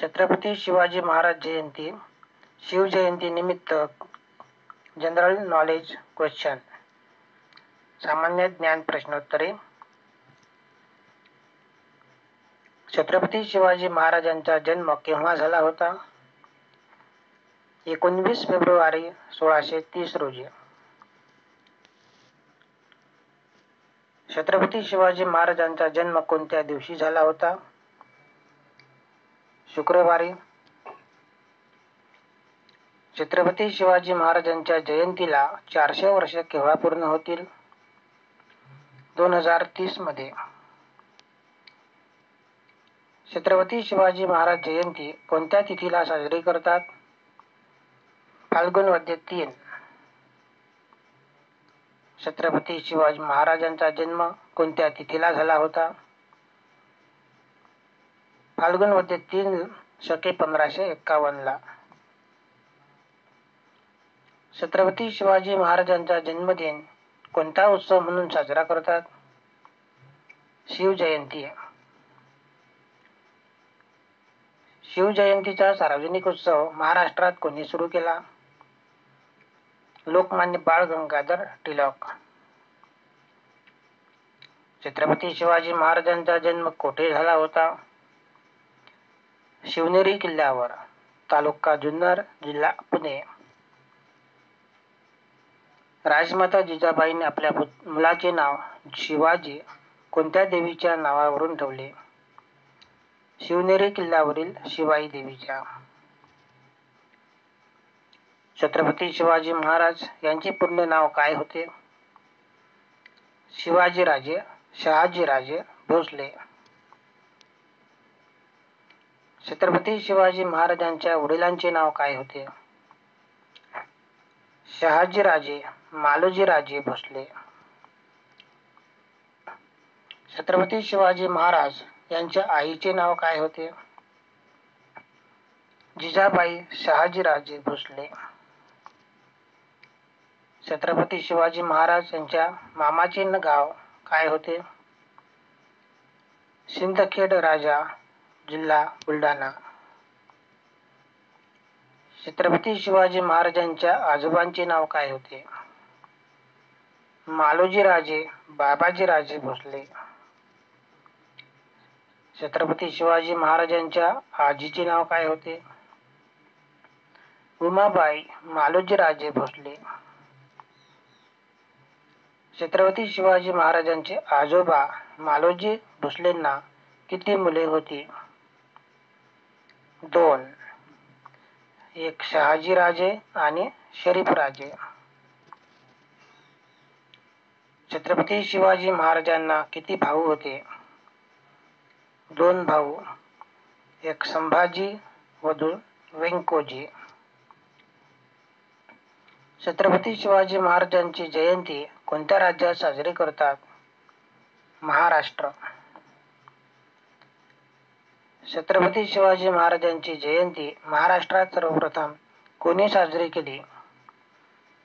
छत्रपती शिवाजी महाराज जयंती, शिवजयंती निमित्त general knowledge question, सामान्य ज्ञान प्रश्नोत्तरे. छत्रपती शिवाजी महाराजांचा जन्म केव्हा झाला होता? 19 फेब्रुवारी 1630 रोजी. छत्रपती शिवाजी महाराजांचा जन्म कोणत्या दिवशी झाला होता? शुक्रवारी. छत्रपती शिवाजी महाराजांच्या जयंतीला 400 वर्ष केव्हा पूर्ण होतील? 2030 मध्ये. छत्रपती शिवाजी महाराज जयंती कोणत्या तिथीला साजरी करतात? फाल्गुन वद्य 3. छत्रपती शिवाजी महाराजांचा जन्म कोणत्या तिथीला झाला होता? फाल्गुन वद्य 3 शके 1551 ला. छत्रपती शिवाजी महाराजांचा जन्मदिन कोणता उत्सव म्हणून साजरा करतात? शिवजयंती. शिवजयंतीचा सार्वजनिक उत्सव महाराष्ट्रात कोणी सुरू केला? लोकमान्य बाळ गंगाधर टिळक. छत्रपती शिवाजी महाराजांचा जन्म कोठे झाला होता? शिवनेरी किल्ल्यावर, तालुका जुन्नर, जिल्हा पुणे. राजमाता जिजाबाईंनी आपल्या मुलाचे नाव शिवाजी कोणत्या देवीच्या नावावरून ठेवले? शिवनेरी किल्ल्यावरील शिवाई देवीच्या. छत्रपती शिवाजी महाराज यांचे पूर्ण नाव काय होते? शिवाजीराजे शहाजीराजे भोसले. छत्रपती शिवाजी महाराजांच्या वडिलांचे नाव काय होते? शहाजीराजे मालोजीराजे भोसले. छत्रपती शिवाजी महाराज यांच्या आईचे नाव काय होते? जिजाबाई शहाजीराजे भोसले. छत्रपती शिवाजी महाराज यांच्या मामाचे गाव काय होते? सिंदखेड राजा, जिल्हा बुलढाणा. छत्रपती शिवाजी महाराजांच्या आजोबांचे नाव काय होते? मालोजीराजे बाबाजीराजे भोसले. छत्रपती शिवाजी महाराजांच्या आजीचे नाव काय होते? उमाबाई मालोजीराजे भोसले. छत्रपती शिवाजी महाराजांचे आजोबा मालोजी भोसलेंना किती मुले होती? 2. एक शहाजीराजे आणि शरीफराजे. छत्रपती शिवाजी महाराजांना किती भाऊ होते? 2 भाऊ, एक संभाजी व 2 व्यंकोजी. छत्रपती शिवाजी महाराजांची जयंती कोणत्या राज्यात साजरी करतात? महाराष्ट्र. छत्रपती शिवाजी महाराजांची जयंती महाराष्ट्रात सर्वप्रथम कोणी साजरी केली?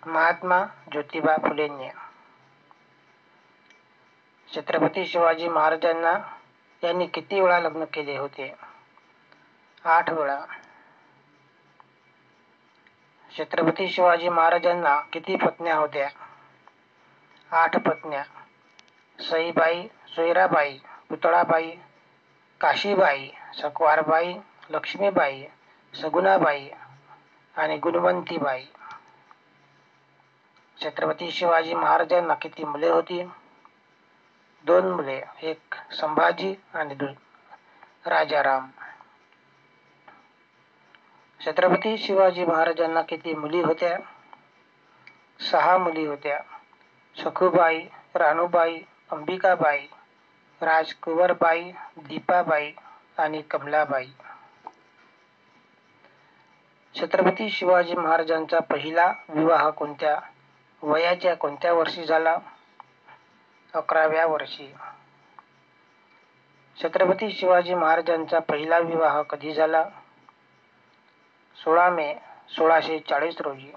महात्मा ज्योतिबा फुलेंनी. छत्रपती शिवाजी महाराजांना यांनी किती वेळा लग्न केले होते? 8 वेळा. छत्रपती शिवाजी महाराजांना किती पत्न्या होत्या? 8 पत्न्या. सईबाई, सोयराबाई, पुतळाबाई, काशीबाई, सकवारबाई, लक्ष्मीबाई, सगुणाबाई आणि गुणवंतीबाई. छत्रपती शिवाजी महाराजांना किती मुले होती? 2 मुले, एक संभाजी आणि 2 राजाराम. छत्रपती शिवाजी महाराजांना किती मुली होत्या? 6 मुली होत्या. सखुबाई, राणूबाई, अंबिकाबाई, राजकुंवरबाई, दीपाबाई आणि कमलाबाई. छत्रपती शिवाजी महाराजांचा पहिला विवाह कोणत्या वयाच्या कोणत्या वर्षी झाला? 11व्या वर्षी. छत्रपती शिवाजी महाराजांचा पहिला विवाह कधी झाला? 16 मे 1640 रोजी.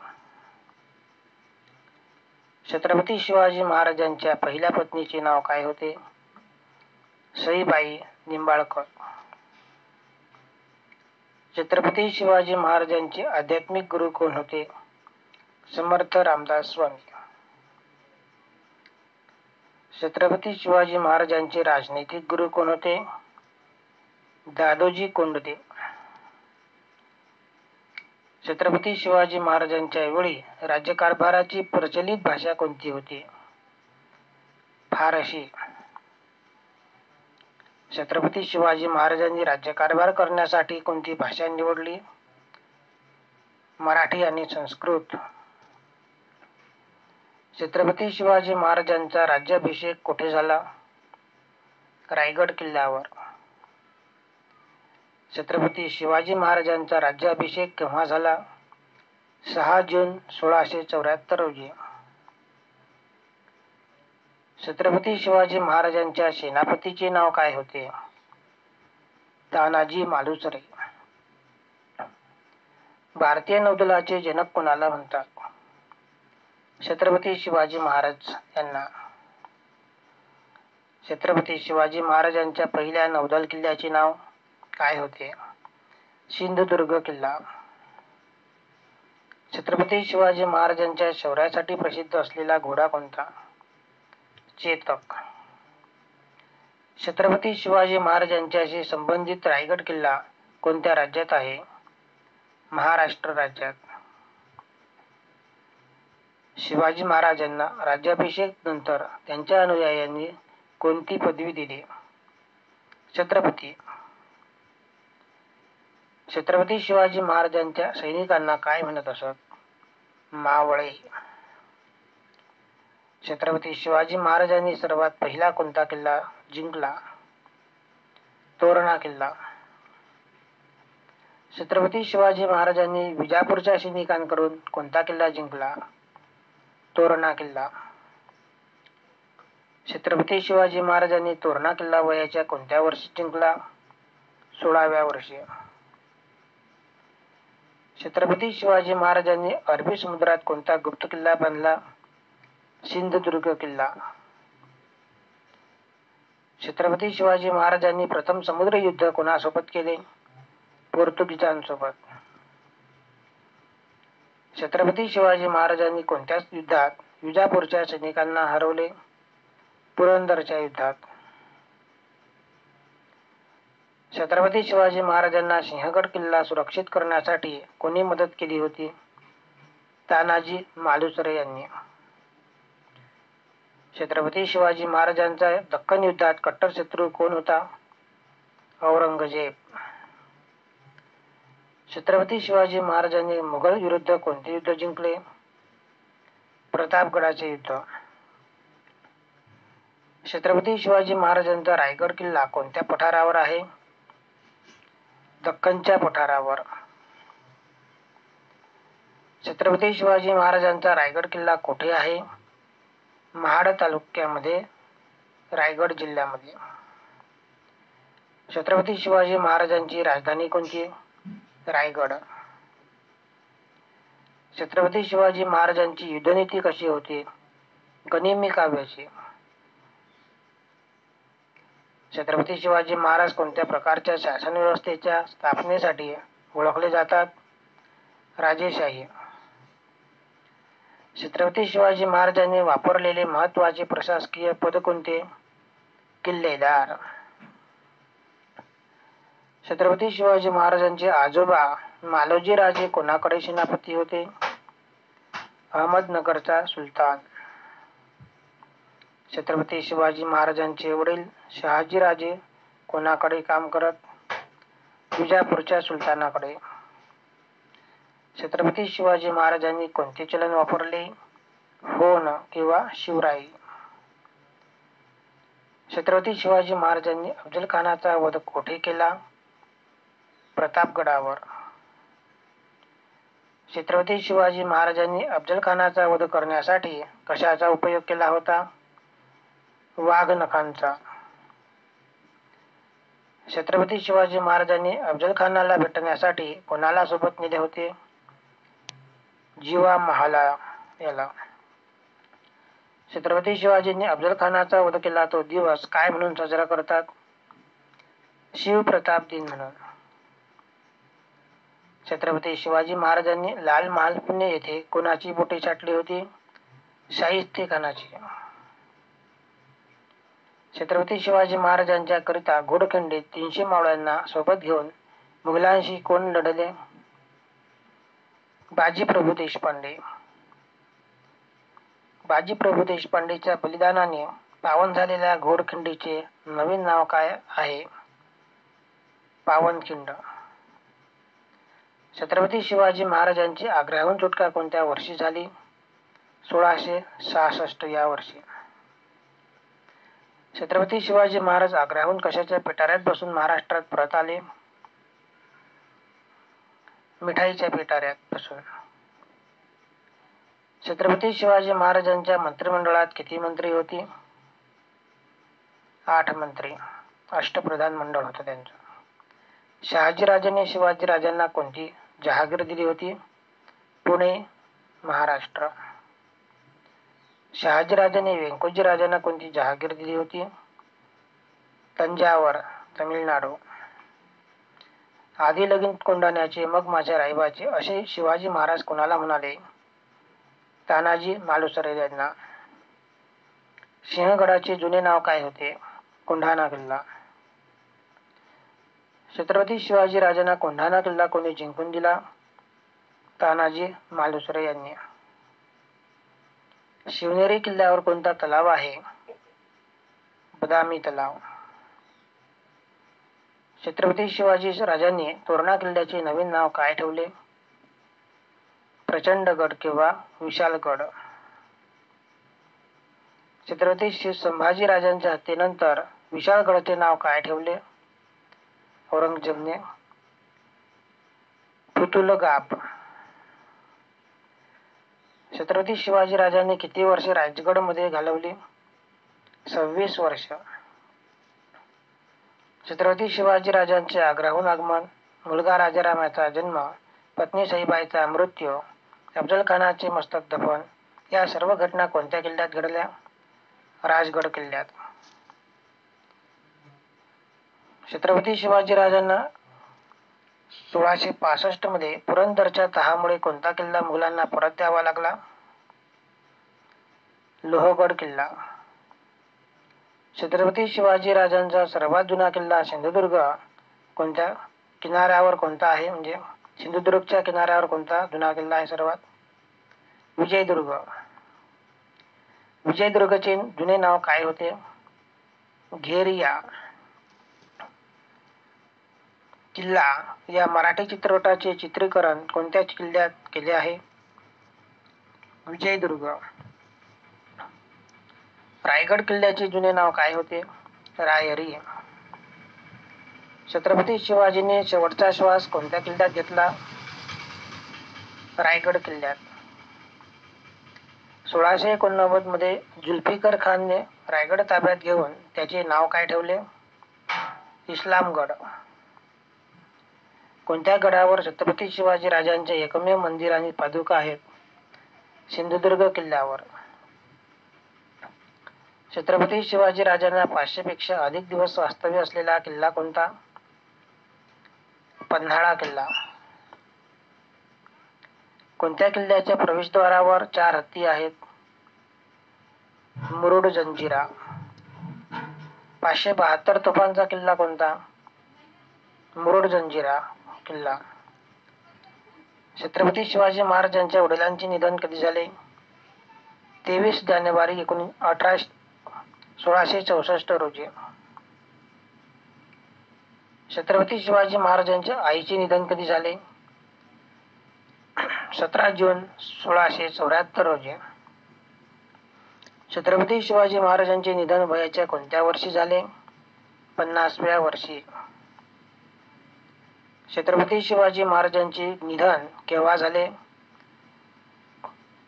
छत्रपती शिवाजी महाराजांच्या पहिल्या पत्नीचे नाव काय होते? सईबाई निंबाळकर. छत्रपती शिवाजी महाराजांचे आध्यात्मिक गुरु कोण होते? समर्थ रामदास स्वामी. छत्रपती शिवाजी महाराजांचे राजनैतिक गुरु कोण होते? दादोजी कोंडदेव. छत्रपती शिवाजी महाराजांच्या वेळी राज्यकारभाराची प्रचलित भाषा कोणती होती? फारसी. छत्रपती शिवाजी महाराजांनी राज्यकारभार करण्यासाठी कोणती भाषा निवडली? मराठी आणि संस्कृत. छत्रपती शिवाजी महाराजांचा राज्याभिषेक कुठे झाला? रायगड किल्ल्यावर. छत्रपती शिवाजी महाराजांचा राज्याभिषेक केव्हा झाला? 6 जून 1674 रोजी. छत्रपती शिवाजी महाराजांच्या सेनापतीचे नाव काय होते? तानाजी मालुसरे. भारतीय नौदलाचे जनक कोणाला म्हणतात? छत्रपती शिवाजी महाराज यांना. छत्रपती शिवाजी महाराजांच्या पहिल्या नौदल किल्ल्याचे नाव काय होते? सिंधुदुर्ग किल्ला. छत्रपती शिवाजी महाराजांच्या शौर्यासाठी प्रसिद्ध असलेला घोडा कोणता? चेतक. छत्रपती शिवाजी महाराजांच्याशी संबंधित रायगड किल्ला कोणत्या राज्यात आहे? महाराष्ट्र राज्यात. शिवाजी महाराजांना राज्याभिषेक नंतर त्यांच्या अनुयायांनी कोणती पदवी दिली? छत्रपती. छत्रपती शिवाजी महाराजांच्या सैनिकांना काय म्हणत असत? मावळे. छत्रपती शिवाजी महाराजांनी सर्वात पहिला कोणता किल्ला जिंकला? तोरणा किल्ला. छत्रपती शिवाजी महाराजांनी विजापूरच्या सैनिकांकडून कोणता किल्ला जिंकला? तोरणा किल्ला. छत्रपती शिवाजी महाराजांनी तोरणा किल्ला वयाच्या कोणत्या वर्षी जिंकला? 16व्या वर्षी. छत्रपती शिवाजी महाराजांनी अरबी समुद्रात कोणता गुप्त किल्ला बांधला? सिंधुदुर्ग किल्ला. छत्रपती शिवाजी महाराजांनी प्रथम समुद्र युद्ध कोणासोबत केले? पोर्तुगीजांसोबत. छत्रपती शिवाजी महाराजांनी कोणत्या युद्धात विजापूरच्या सैनिकांना हरवले? पुरंदरच्या युद्धात. छत्रपती शिवाजी महाराजांना सिंहगड किल्ला सुरक्षित करण्यासाठी कोणी मदत केली होती? तानाजी मालुसरे यांनी. छत्रपती शिवाजी महाराजांचा दख्खन युद्धात कट्टर शत्रू कोण होता? औरंगजेब. छत्रपती शिवाजी महाराजांनी मुघल विरुद्ध कोणते युद्ध जिंकले? प्रतापगडाचे युद्ध. छत्रपती शिवाजी महाराजांचा रायगड किल्ला कोणत्या पठारावर आहे? दख्खनच्या पठारावर. छत्रपती शिवाजी महाराजांचा रायगड किल्ला कुठे आहे? महाड तालुक्यामध्ये, रायगड जिल्ह्यामध्ये. छत्रपती शिवाजी महाराजांची राजधानी कोणती? रायगड. छत्रपती शिवाजी महाराजांची युद्धनीती कशी होती? गनिमी काव्याची. छत्रपती शिवाजी महाराज कोणत्या प्रकारच्या शासन व्यवस्थेच्या स्थापनेसाठी ओळखले जातात? राजेशाही. छत्रपती शिवाजी महाराजांनी वापरलेले महत्त्वाचे प्रशासकीय पद कोणते? किल्लेदार. छत्रपती शिवाजी महाराजांचे आजोबा मालोजी राजे कोणाकडे सेनापती होते? अहमदनगरचा सुलतान. छत्रपती शिवाजी महाराजांचे वडील शहाजी राजे कोणाकडे काम करत? विजापूरच्या सुलतानाकडे. छत्रपती शिवाजी महाराजांनी कोणते चलन वापरले? होन किंवा शिवराई. छत्रपती शिवाजी महाराजांनी अफजल खानाचा वध कोठे केला? प्रतापगडावर. छत्रपती शिवाजी महाराजांनी अफजल खानाचा वध करण्यासाठी कशाचा उपयोग केला होता? वाघनखांचा. छत्रपती शिवाजी महाराजांनी अफजल खानाला भेटण्यासाठी कोणाला सोबत नेले होते? जीवा महाला याला. छत्रपती शिवाजींनी अफजल खानाचा वध केला तो दिवस काय म्हणून साजरा करतात? शिवप्रताप दिन म्हणून. छत्रपती शिवाजी महाराजांनी लाल महाल पुणे येथे कोणाची बोटे छाटली होती? शाहिस्ते खानाची. छत्रपती शिवाजी महाराजांच्या करिता घोडखंडीत 300 मावळ्यांना सोबत घेऊन मुघलांशी कोण लढले? बाजीप्रभू देशपांडे. बाजीप्रभू देशपांडेच्या बलिदानाने पावन झालेल्या घोडखंडीचे नवीन नाव काय आहे? पावनखिंड. छत्रपती शिवाजी महाराजांची आग्र्याहून सुटका कोणत्या वर्षी झाली? 1666 या वर्षी. छत्रपती शिवाजी महाराज आग्र्याहून कशाच्या पिटाऱ्यात बसून महाराष्ट्रात परत आले? मिठाईच्या पिटाऱ्यात बसून. छत्रपती शिवाजी महाराजांच्या मंत्रिमंडळात किती मंत्री होती? 8 मंत्री. अष्टप्रधान मंडळ होतं त्यांचं. शहाजीराजांनी शिवाजीराजांना कोणती जहागीर दिली होती? पुणे, महाराष्ट्र. शहाजीराजांनी व्यंकोजीराजांना कोणती जहागीर दिली होती? तंजावर, तमिळनाडू. आधी लगीन कोंढाण्याचे मग माझ्या रायबाचे असे शिवाजी महाराज कोणाला म्हणाले? तानाजी मालुसरे यांना. सिंहगडाचे जुने नाव काय होते? कोंढाणा किल्ला. छत्रपती शिवाजी राजांना कोंढाणा किल्ला कोणी जिंकून दिला? तानाजी मालुसरे यांनी. शिवनेरी किल्ल्यावर कोणता तलाव आहे? बदामी तलाव. छत्रपती शिवाजी राजांनी तोरणा किल्ल्याचे नवीन नाव काय ठेवले? प्रचंडगड किंवा विशालगड. छत्रपती संभाजी राजांच्या हत्येनंतर विशाळगडाचे नाव काय ठेवले? औरंगजेबने. फुतुलगाब. छत्रपती शिवाजी राजांनी किती वर्षे राजगडमध्ये घालवली? 26 वर्ष. छत्रपती शिवाजी राजांचे आग्र्याहून आगमन, मुलगा राजाराम याचा जन्म, पत्नी सईबाईचा मृत्यू, अफजल खानाचे मस्तक दफन या सर्व घटना कोणत्या किल्ल्यात घडल्या? राजगड किल्ल्यात. छत्रपती शिवाजी राजांना 1665 मध्ये पुरंदरच्या तहामुळे कोणता किल्ला मुघलांना परत द्यावा लागला? लोहगड किल्ला. छत्रपती शिवाजी राजांचा सर्वात जुना किल्ला सिंधुदुर्ग कोणत्या किनाऱ्यावर कोणता आहे? म्हणजे सिंधुदुर्गच्या किनाऱ्यावर कोणता जुना किल्ला आहे सर्वात? विजयदुर्ग. विजयदुर्गचे जुने नाव काय होते? घेरिया किल्ला या मराठी चित्रपटाचे चित्रीकरण कोणत्या किल्ल्यात केले आहे? विजयदुर्ग. रायगड किल्ल्याचे जुने नाव काय होते? रायरी. छत्रपती शिवाजींनी शेवटचा श्वास कोणत्या किल्ल्यात घेतला? रायगड किल्ल्यात. 1689 मध्ये जुल्फिकार खानने रायगड ताब्यात घेऊन त्याचे नाव काय ठेवले? इस्लामगड. कोणत्या गडावर छत्रपती शिवाजी राजांचे एकमेव मंदिर आणि पादुका आहेत? सिंधुदुर्ग किल्ल्यावर. छत्रपती शिवाजी राजांना 500 पेक्षा अधिक दिवस वास्तव्य असलेला किल्ला कोणता? पन्हाळा किल्ला. कोणत्या किल्ल्याच्या प्रवेशद्वारावर 4 हत्ती आहेत? मुरुड जंजिरा. 572 तोफांचा किल्ला कोणता? मुरुड जंजिरा किल्ला. छत्रपती शिवाजी महाराजांच्या वडिलांचे निधन कधी झाले? 23 जानेवारी 1664 रोजी. छत्रपती शिवाजी महाराजांच्या आईचे निधन कधी झाले? 17 जून 1674 रोजी. छत्रपती शिवाजी महाराजांचे निधन वयाच्या कोणत्या वर्षी झाले? 50व्या वर्षी. छत्रपती शिवाजी महाराजांचे निधन केव्हा झाले?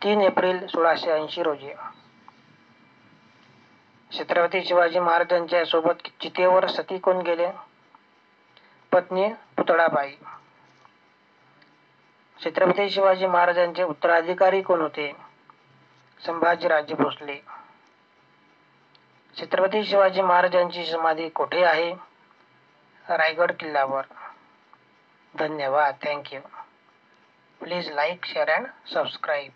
3 एप्रिल 1680 रोजी. छत्रपती शिवाजी महाराजांच्या सोबत चितेवर सती कोण गेले? पत्नी पुतळाबाई. छत्रपती शिवाजी महाराजांचे उत्तराधिकारी कोण होते? संभाजीराजे भोसले. छत्रपती शिवाजी महाराजांची समाधी कोठे आहे? रायगड किल्ल्यावर. धन्यवाद. Thank you. Please like, share and subscribe.